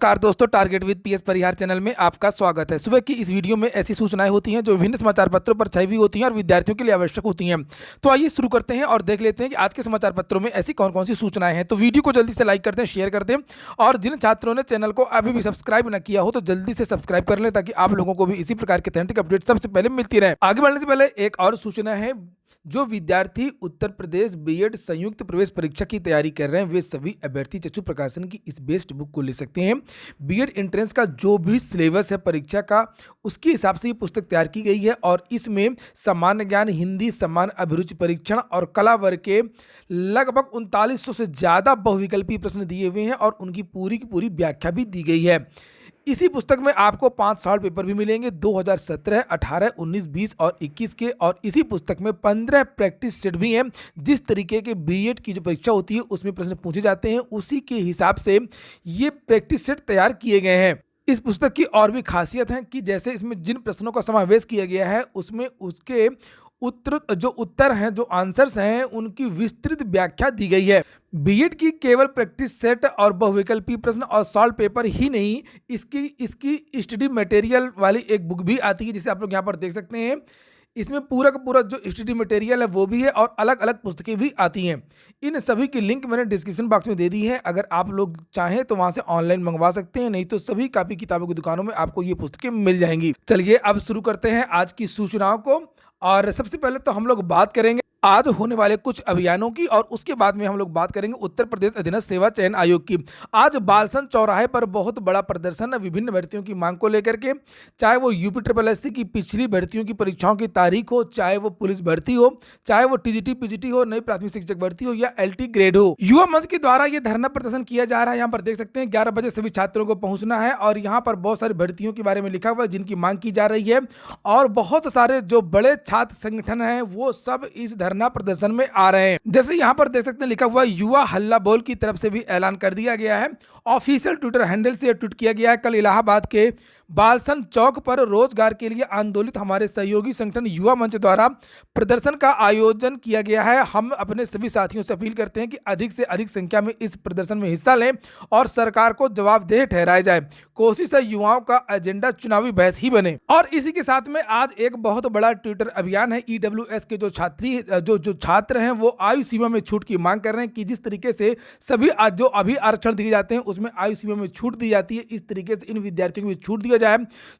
नमस्कार दोस्तों, target with PS Parihar channel में आपका स्वागत है। सुबह की इस वीडियो में ऐसी सूचनाएं होती हैं जो विभिन्न समाचार पत्रों पर छाई हुई होती हैं और विद्यार्थियों के लिए आवश्यक होती हैं। तो आइए शुरू करते हैं और देख लेते हैं कि आज के समाचार पत्रों में ऐसी कौन कौन सी सूचनाएं हैं। तो वीडियो को जल्दी से लाइक करते हैं, शेयर करते हैं और जिन छात्रों ने चैनल को अभी भी सब्सक्राइब न किया हो तो जल्दी से सब्सक्राइब कर लें ताकि आप लोगों को भी इसी प्रकार के ऑथेंटिक अपडेट सबसे पहले मिलती रहे। आगे बढ़ने से पहले एक और सूचना है, जो विद्यार्थी उत्तर प्रदेश बीएड संयुक्त प्रवेश परीक्षा की तैयारी कर रहे हैं वे सभी अभ्यर्थी चक्षु प्रकाशन की इस बेस्ट बुक को ले सकते हैं। बीएड एंट्रेंस का जो भी सिलेबस है परीक्षा का, उसके हिसाब से ये पुस्तक तैयार की गई है और इसमें सामान्य ज्ञान, हिंदी, सामान्य अभिरुचि परीक्षण और कला वर्ग के लगभग 3900 से ज़्यादा बहुविकल्पीय प्रश्न दिए हुए हैं और उनकी पूरी की पूरी व्याख्या भी दी गई है। इसी पुस्तक में आपको 5 सॉल्व पेपर भी मिलेंगे 2017, 18, 19, 20 और 21 के, और इसी पुस्तक में 15 प्रैक्टिस सेट भी हैं। जिस तरीके के बीएड की जो परीक्षा होती है उसमें प्रश्न पूछे जाते हैं उसी के हिसाब से ये प्रैक्टिस सेट तैयार किए गए हैं। इस पुस्तक की और भी खासियत है कि जैसे इसमें जिन प्रश्नों का समावेश किया गया है उसमें उसके उत्तर हैं, जो आंसर्स हैं, उनकी विस्तृत व्याख्या दी गई है। बीएड की केवल प्रैक्टिस सेट और बहुविकल्पीय प्रश्न और सॉल्व पेपर ही नहीं, इसकी स्टडी मटेरियल वाली एक बुक भी आती है जिसे आप लोग यहाँ पर देख सकते हैं। इसमें पूरा का पूरा जो स्टडी मटेरियल है वो भी है और अलग अलग पुस्तकें भी आती हैं। इन सभी की लिंक मैंने डिस्क्रिप्शन बॉक्स में दे दी है, अगर आप लोग चाहें तो वहां से ऑनलाइन मंगवा सकते हैं, नहीं तो सभी कापी किताबों की दुकानों में आपको ये पुस्तकें मिल जाएंगी। चलिए अब शुरू करते हैं आज की सूचनाओं को। और सबसे पहले तो हम लोग बात करेंगे आज होने वाले कुछ अभियानों की और उसके बाद में हम लोग बात करेंगे उत्तर प्रदेश अधीनस्थ सेवा चयन आयोग की। आज बालसन चौराहे पर बहुत बड़ा प्रदर्शन है विभिन्न भर्तियों की मांग को लेकर के, चाहे वो यूपी ट्रिपल एससी की पिछली भर्तियों की परीक्षाओं की तारीख हो, चाहे वो पुलिस भर्ती हो, चाहे वो टीजीटी पीजीटी हो, नई प्राथमिक शिक्षक भर्ती हो या एलटी ग्रेड हो। युवा मंच के द्वारा ये धरना प्रदर्शन किया जा रहा है। यहाँ पर देख सकते हैं 11 बजे सभी छात्रों को पहुंचना है और यहाँ पर बहुत सारी भर्तियों के बारे में लिखा हुआ है जिनकी मांग की जा रही है और बहुत सारे जो बड़े छात्र संगठन है वो सब इस धरना प्रदर्शन में आ रहे हैं। जैसे यहाँ पर देख सकते हैं लिखा हुआ युवा हल्ला बोल की तरफ से भी ऐलान कर दिया गया है। ऑफिशियल ट्विटर हैंडल से ट्वीट किया गया है, कल इलाहाबाद के बालसन चौक पर रोजगार के लिए आंदोलित हमारे सहयोगी संगठन युवा मंच द्वारा प्रदर्शन का आयोजन किया गया है। हम अपने सभी साथियों से अपील करते हैं कि अधिक से अधिक संख्या में इस प्रदर्शन में हिस्सा लें और सरकार को जवाबदेह ठहराया जाए। कोशिश है युवाओं का एजेंडा चुनावी बहस ही बने। और इसी के साथ में आज एक बहुत बड़ा ट्विटर अभियान है। ईडब्ल्यूएस के जो छात्र हैं वो आयु सीमा में छूट की मांग कर रहे हैं कि जिस तरीके से सभी जो अभी आरक्षण दिए जाते हैं उसमें आयु सीमा में छूट दी जाती है, इस तरीके से इन विद्यार्थियों को भी छूट दिया जाए।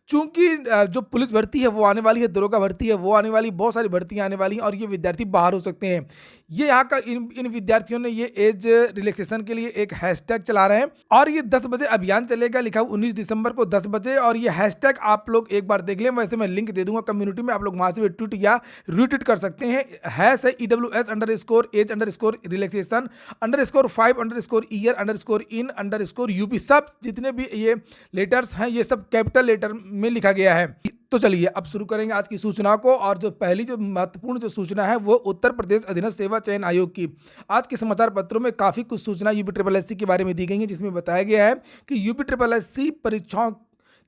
चूंकि जो पुलिस भर्ती है वो आने वाली है, दरोगा भर्ती है वो आने वाली, बहुत सारी भर्तियां आने वाली हैं और ये विद्यार्थी बाहर हो सकते हैं। ये यहाँ का इन विद्यार्थियों ने ये एज रिलैक्सेशन के लिए एक हैशटैग चला रहे हैं और ये 10 बजे अभियान चलेगा, लिखा 19 दिसंबर को 10 बजे। और ये हैशटैग आप लोग एक बार देख लें, वैसे मैं लिंक दे दूंगा कम्युनिटी में, आप लोग वहां से ट्वीट या रीट्वीट कर सकते हैं। हैश है EWS_age_rilexiation_5_year_in_UP, सब जितने भी ये लेटर्स हैं ये सब कैपिटल लेटर में लिखा गया है। तो चलिए अब शुरू करेंगे आज की सूचना को। और जो पहली जो महत्वपूर्ण जो सूचना है वो उत्तर प्रदेश अधीनस्थ सेवा चयन आयोग की। आज के समाचार पत्रों में काफी कुछ सूचना यूपी ट्रिपल एससी के बारे में दी गई है, जिसमें बताया गया है कि यूपी ट्रिपल एससी परीक्षाओं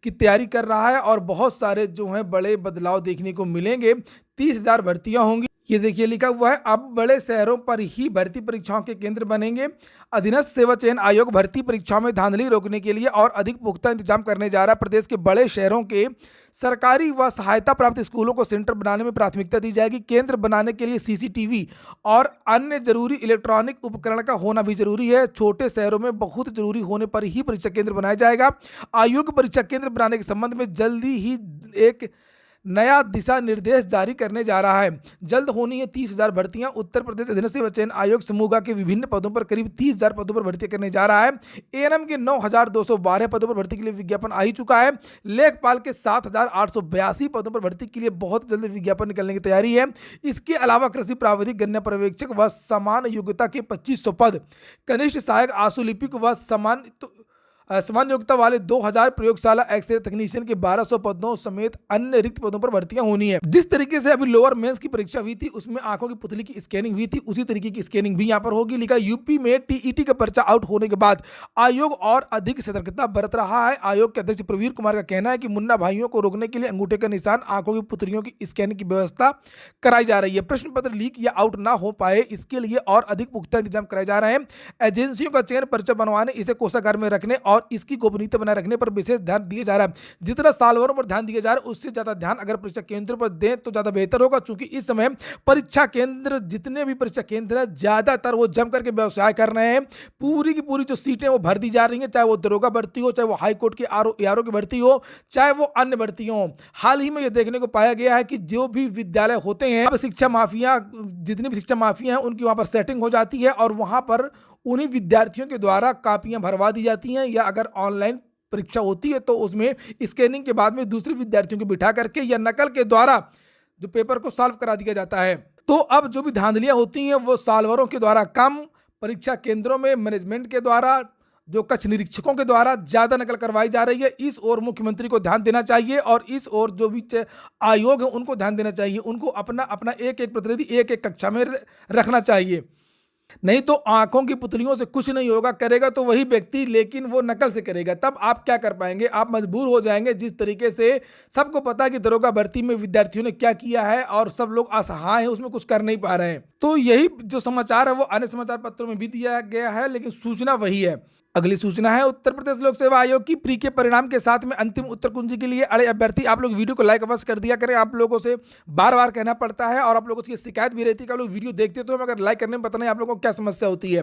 की तैयारी कर रहा है और बहुत सारे जो हैं बड़े बदलाव देखने को मिलेंगे। 30,000 भर्तियां होंगी, ये देखिए लिखा हुआ है। अब बड़े शहरों पर ही भर्ती परीक्षाओं के केंद्र बनेंगे। अधीनस्थ सेवा चयन आयोग भर्ती परीक्षाओं में धांधली रोकने के लिए और अधिक पुख्ता इंतजाम करने जा रहा है। प्रदेश के बड़े शहरों के सरकारी व सहायता प्राप्त स्कूलों को सेंटर बनाने में प्राथमिकता दी जाएगी। केंद्र बनाने के लिए सीसीटीवी और अन्य जरूरी इलेक्ट्रॉनिक उपकरण का होना भी जरूरी है। छोटे शहरों में बहुत जरूरी होने पर ही परीक्षा केंद्र बनाया जाएगा। आयोग परीक्षा केंद्र बनाने के संबंध में जल्दी ही एक नया दिशा निर्देश जारी करने जा रहा है। जल्द होनी है 30,000 भर्तियां। उत्तर प्रदेश अधीनस्थ सेवा चयन आयोग समूह के विभिन्न पदों पर करीब 30,000 पदों पर भर्ती करने जा रहा है। एएनएम के 9,212 पदों पर भर्ती के लिए विज्ञापन आ ही चुका है। लेखपाल के 7,882 पदों पर भर्ती के लिए बहुत जल्द विज्ञापन निकलने की तैयारी है। इसके अलावा कृषि प्राविधिक, गन्ना पर्यवेक्षक व समान योग्यता के 2500 पद, कनिष्ठ सहायक आशुलिपिक व समान योग्यता वाले 2,000 प्रयोगशाला एक्सरे तकनीशियन के 1,200 पदों समेत अन्य रिक्त पदों पर भर्तियां होनी है। जिस तरीके से अभी लोअर मेंस की परीक्षा हुई थी उसमें आंखों की पुतली की स्कैनिंग हुई थी, उसी तरीके की स्कैनिंग भी यहां पर होगी। लिखा यूपी में टीईटी का पर्चा आउट होने के बाद आयोग और अधिक सतर्कता बरत रहा है। आयोग के अध्यक्ष प्रवीर कुमार का कहना है कि मुन्ना भाइयों को रोकने के लिए अंगूठे का निशान, आंखों की पुतलियों की स्कैनिंग की व्यवस्था कराई जा रही है। प्रश्न पत्र लीक या आउट ना हो पाए इसके लिए और अधिक पुख्ता इंतजाम कराए जा रहे हैं। एजेंसियों का चयन पर्चा बनवाने, इसे कोषागार में रखने और इसकी गोपनीयता बनाए रखने पर विशेष ध्यान दिया जा रहा है। जितना साल भरों पर ध्यान दिया जा रहा है उससे ज़्यादा ध्यान अगर परीक्षा केंद्रों पर दें तो ज़्यादा बेहतर होगा, क्योंकि इस समय परीक्षा केंद्र, जितने भी परीक्षा केंद्र है, ज़्यादातर वो जम करके व्यवसाय कर रहे हैं। पूरी की पूरी जो सीटें वो भर दी जा रही हैं, चाहे वो दरोगा भर्ती हो, चाहे वो हाई कोर्ट के आरओ की भर्ती हो, चाहे वो अन्य भर्ती हो। हाल ही में ये देखने को पाया गया है कि जो भी विद्यालय होते हैं, अब शिक्षा माफिया, जितनी भी शिक्षा माफिया हैं उनकी वहाँ पर सेटिंग हो जाती है और वहाँ पर उन्हीं विद्यार्थियों के द्वारा कापियाँ भरवा दी जाती हैं, या अगर ऑनलाइन परीक्षा होती है तो उसमें स्कैनिंग के बाद में दूसरे विद्यार्थियों को बिठा करके या नकल के द्वारा जो पेपर को सॉल्व करा दिया जाता है। तो अब जो भी धांधलियाँ होती हैं वो सालवरों के द्वारा कम, परीक्षा केंद्रों में मैनेजमेंट के द्वारा, जो कक्ष निरीक्षकों के द्वारा ज़्यादा नकल करवाई जा रही है। इस ओर मुख्यमंत्री को ध्यान देना चाहिए और इस ओर जो भी आयोग है उनको ध्यान देना चाहिए। उनको अपना अपना एक एक प्रतिनिधि एक एक कक्षा में रखना चाहिए, नहीं तो आंखों की पुतलियों से कुछ नहीं होगा। करेगा तो वही व्यक्ति, लेकिन वो नकल से करेगा। तब आप क्या कर पाएंगे? आप मजबूर हो जाएंगे। जिस तरीके से सबको पता है कि दरोगा भर्ती में विद्यार्थियों ने क्या किया है और सब लोग असहाय हैं, उसमें कुछ कर नहीं पा रहे हैं। तो यही जो समाचार है वो अन्य समाचार पत्रों में भी दिया गया है, लेकिन सूचना वही है। अगली सूचना है उत्तर प्रदेश लोक सेवा आयोग की प्री के परिणाम के साथ में अंतिम उत्तर कुंजी के लिए अड़े अभ्यर्थी। आप लोग वीडियो को लाइक अवश्य कर दिया करें, आप लोगों से बार बार कहना पड़ता है और आप लोगों की शिकायत भी रहती है कि आप लोग वीडियो देखते तो मगर लाइक करने में पता नहीं आप लोगों को क्या समस्या होती है।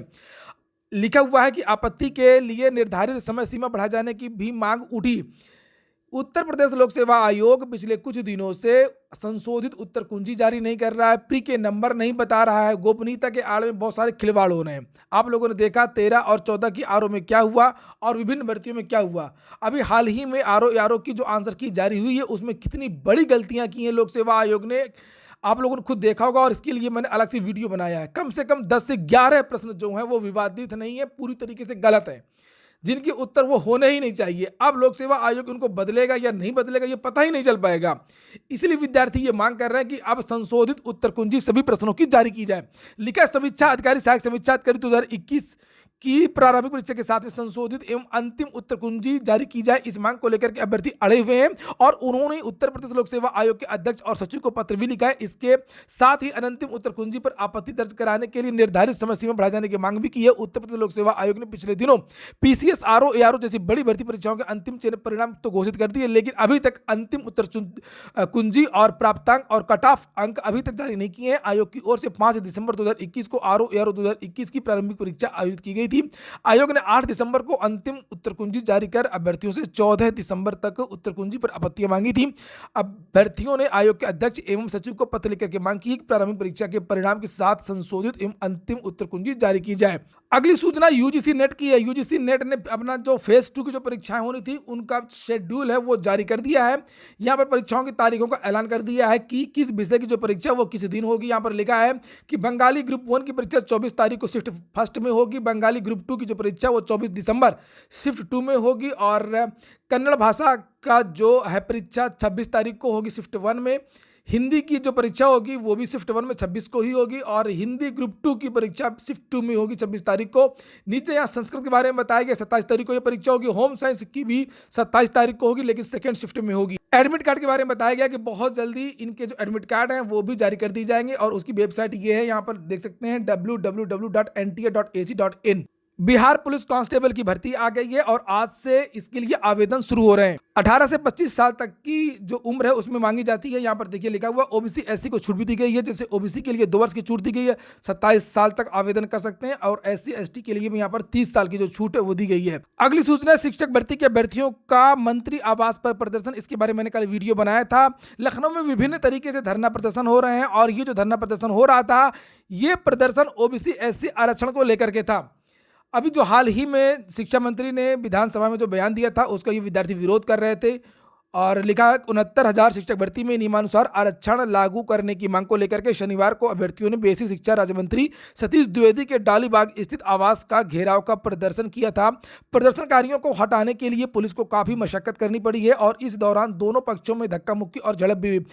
लिखा हुआ है कि आपत्ति के लिए निर्धारित समय सीमा बढ़ाए जाने की भी मांग उठी। उत्तर प्रदेश लोक सेवा आयोग पिछले कुछ दिनों से संशोधित उत्तर कुंजी जारी नहीं कर रहा है, प्री के नंबर नहीं बता रहा है। गोपनीयता के आड़ में बहुत सारे खिलवाड़ हो रहे हैं। आप लोगों ने देखा 13 और 14 की आरओ में क्या हुआ और विभिन्न भर्तियों में क्या हुआ। अभी हाल ही में आरओ की जो आंसर की जारी हुई है उसमें कितनी बड़ी गलतियां की हैं लोक सेवा आयोग ने, आप लोगों ने खुद देखा होगा और इसके लिए मैंने अलग से वीडियो बनाया है। कम से कम 10 से 11 प्रश्न जो हैं वो विवादित नहीं है, पूरी तरीके से गलत है, जिनके उत्तर वो होने ही नहीं चाहिए। अब लोक सेवा आयोग उनको बदलेगा या नहीं बदलेगा ये पता ही नहीं चल पाएगा। इसलिए विद्यार्थी ये मांग कर रहे हैं कि अब संशोधित उत्तर कुंजी सभी प्रश्नों की जारी की जाए। लिखा समीक्षा अधिकारी सहायक समीक्षा अधिकारी 2021 की प्रारंभिक परीक्षा के साथ में संशोधित एवं अंतिम उत्तर कुंजी जारी की जाए। इस मांग को लेकर के अभ्यर्थी अड़े हुए हैं और उन्होंने उत्तर प्रदेश लोक सेवा आयोग के अध्यक्ष और सचिव को पत्र भी लिखा है। इसके साथ ही अंतिम उत्तर कुंजी पर आपत्ति दर्ज कराने के लिए निर्धारित समय सीमा बढ़ाए जाने की मांग भी की है। उत्तर प्रदेश लोक सेवा आयोग ने पिछले दिनों पीसीएस, आरओ, एआरओ जैसी बड़ी भर्ती परीक्षाओं के अंतिम चयन परिणाम तो घोषित कर दिए, लेकिन अभी तक अंतिम उत्तर कुंजी और प्राप्तांक और कट ऑफ अंक अभी तक जारी नहीं किए हैं। आयोग की ओर से 5 दिसंबर 2021 को आरओ, एआरओ 2021 की प्रारंभिक परीक्षा आयोजित की गई थी। आयोग ने 8 दिसंबर को अंतिम उत्तर कुंजी जारी कर अभ्यर्थियों से 14 दिसंबर तक उत्तर कुंजी पर आपत्तियां मांगी थी। अभ्यर्थियों ने आयोग के अध्यक्ष एवं सचिव को पत्र लिखकर के मांग की कि प्रारंभिक परीक्षा के परिणाम के साथ संशोधित एवं अंतिम उत्तर कुंजी जारी की जाए। अगली सूचना यूजीसी नेट की है। यूजीसी नेट ने अपना जो फेज 2 की जो परीक्षाएं होनी थी उनका शेड्यूल है वो जारी कर दिया है। यहाँ पर परीक्षाओं की तारीखों का ऐलान कर दिया है कि किस विषय की जो परीक्षा वो किस दिन होगी। यहाँ पर लिखा है कि बंगाली ग्रुप 1 की परीक्षा 24 तारीख को शिफ्ट फर्स्ट में होगी। बंगाली ग्रुप 2 की जो परीक्षा वो 24 दिसंबर शिफ्ट 2 में होगी और कन्नड़ भाषा का जो है परीक्षा 26 तारीख को होगी शिफ्ट 1 में। हिंदी की जो परीक्षा होगी वो भी शिफ्ट 1 में 26 को ही होगी और हिंदी ग्रुप 2 की परीक्षा शिफ्ट 2 में होगी 26 तारीख को। नीचे यहाँ संस्कृत के बारे में बताया गया 27 तारीख को ये परीक्षा होगी। होम साइंस की भी 27 तारीख को होगी, लेकिन सेकेंड शिफ्ट में होगी। एडमिट कार्ड के बारे में बताया गया कि बहुत जल्दी इनके जो एडमिट कार्ड हैं वो भी जारी कर दी जाएंगे और उसकी वेबसाइट ये है, यहाँ पर देख सकते हैं www.nta.ac.in। बिहार पुलिस कांस्टेबल की भर्ती आ गई है और आज से इसके लिए आवेदन शुरू हो रहे हैं। 18 से 25 साल तक की जो उम्र है उसमें मांगी जाती है। यहाँ पर देखिए लिखा हुआ ओबीसी एससी को छूट भी दी गई है। जैसे ओबीसी के लिए 2 वर्ष की छूट दी गई है, 27 साल तक आवेदन कर सकते हैं और एससी एसटी के लिए भी यहाँ पर 30 साल की जो छूट है वो दी गई है। अगली सूचना शिक्षक भर्ती के अभ्यर्थियों का मंत्री आवास पर प्रदर्शन। इसके बारे में मैंने कल वीडियो बनाया था। लखनऊ में विभिन्न तरीके से धरना प्रदर्शन हो रहे हैं और ये जो धरना प्रदर्शन हो रहा था ये प्रदर्शन ओबीसी एससी आरक्षण को लेकर के था। अभी जो हाल ही में शिक्षा मंत्री ने विधानसभा में जो बयान दिया था उसका ये विद्यार्थी विरोध कर रहे थे और लिखा 69,000 शिक्षक भर्ती में नियमानुसार आरक्षण लागू करने की मांग को लेकर के शनिवार को अभ्यर्थियों ने बेसिक शिक्षा राज्य मंत्री सतीश द्विवेदी के डालीबाग स्थित आवास का घेराव का प्रदर्शन किया था। प्रदर्शनकारियों को हटाने के लिए पुलिस को काफ़ी मशक्कत करनी पड़ी है और इस दौरान दोनों पक्षों में धक्का मुक्की और झड़प भी हुई।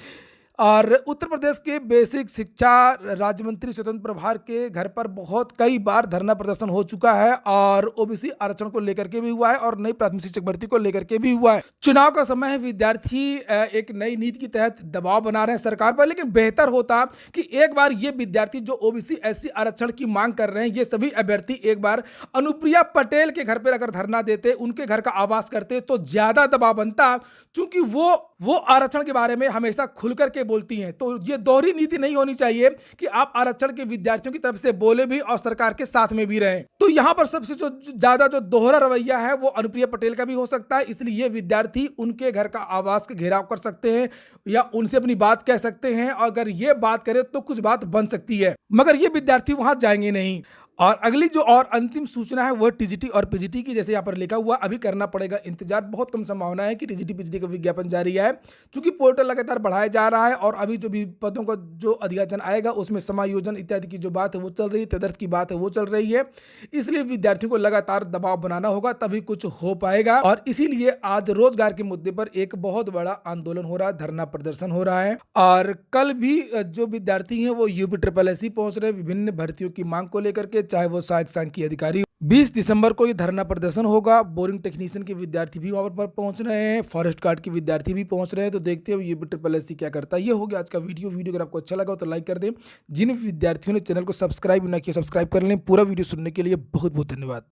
और उत्तर प्रदेश के बेसिक शिक्षा राज्य मंत्री स्वतंत्र प्रभार के घर पर बहुत कई बार धरना प्रदर्शन हो चुका है और ओबीसी आरक्षण को लेकर के भी हुआ है और नई प्राथमिक शिक्षक भर्ती को लेकर के भी हुआ है। चुनाव का समय है, विद्यार्थी एक नई नीति के तहत दबाव बना रहे हैं सरकार पर, लेकिन बेहतर होता कि एक बार ये विद्यार्थी जो ओबीसी एससी आरक्षण की मांग कर रहे हैं, ये सभी अभ्यर्थी एक बार अनुप्रिया पटेल के घर पर अगर धरना देते, उनके घर का आवाज करते तो ज्यादा दबाव बनता, क्योंकि वो आरक्षण के बारे में हमेशा खुल करके बोलती हैं। तो ये दोहरी नीति नहीं होनी चाहिए कि आप आरक्षण के विद्यार्थियों की तरफ से बोले भी और सरकार के साथ में भी रहें। तो यहां पर सबसे जो ज्यादा जो दोहरा रवैया है वो अनुप्रिया पटेल का भी हो सकता है, इसलिए ये विद्यार्थी उनके घर का आवास का घेराव कर सकते हैं या उनसे अपनी बात कह सकते हैं। अगर ये बात करें तो कुछ बात बन सकती है, मगर ये विद्यार्थी वहां जाएंगे नहीं। और अगली जो और अंतिम सूचना है वह टीजीटी और पीजीटी की, जैसे यहाँ पर लिखा हुआ अभी करना पड़ेगा इंतजार। बहुत कम संभावना है कि टीजीटी पीजीटी का विज्ञापन जारी है, क्योंकि पोर्टल लगातार बढ़ाया जा रहा है और अभी जो भी पदों का जो अधियाचन आएगा उसमें समायोजन इत्यादि की जो बात है वो चल रही है, तदर्थ की बात है वो चल रही है। इसलिए विद्यार्थियों को लगातार दबाव बनाना होगा, तभी कुछ हो पाएगा। और इसीलिए आज रोजगार के मुद्दे पर एक बहुत बड़ा आंदोलन हो रहा है, धरना प्रदर्शन हो रहा है। और कल भी जो विद्यार्थी हैं वो यूपी SSS पहुंच रहे हैं विभिन्न भर्तियों की मांग को लेकर के, चाहे वो सहायक सांख्यिकी अधिकारी। 20 दिसंबर को ये धरना प्रदर्शन होगा। बोरिंग टेक्नीशियन के विद्यार्थी भी वहां पर पहुंच रहे हैं, फॉरेस्ट गार्ड के विद्यार्थी भी पहुंच रहे हैं। तो देखते हैं यूपी SSS क्या करता है। ये हो गया आज का वीडियो अगर आपको अच्छा लगा तो लाइक कर दें। जिन विद्यार्थियों ने चैनल को सब्सक्राइब ना किया, सब्सक्राइब कर लें। पूरा वीडियो सुनने के लिए बहुत बहुत धन्यवाद।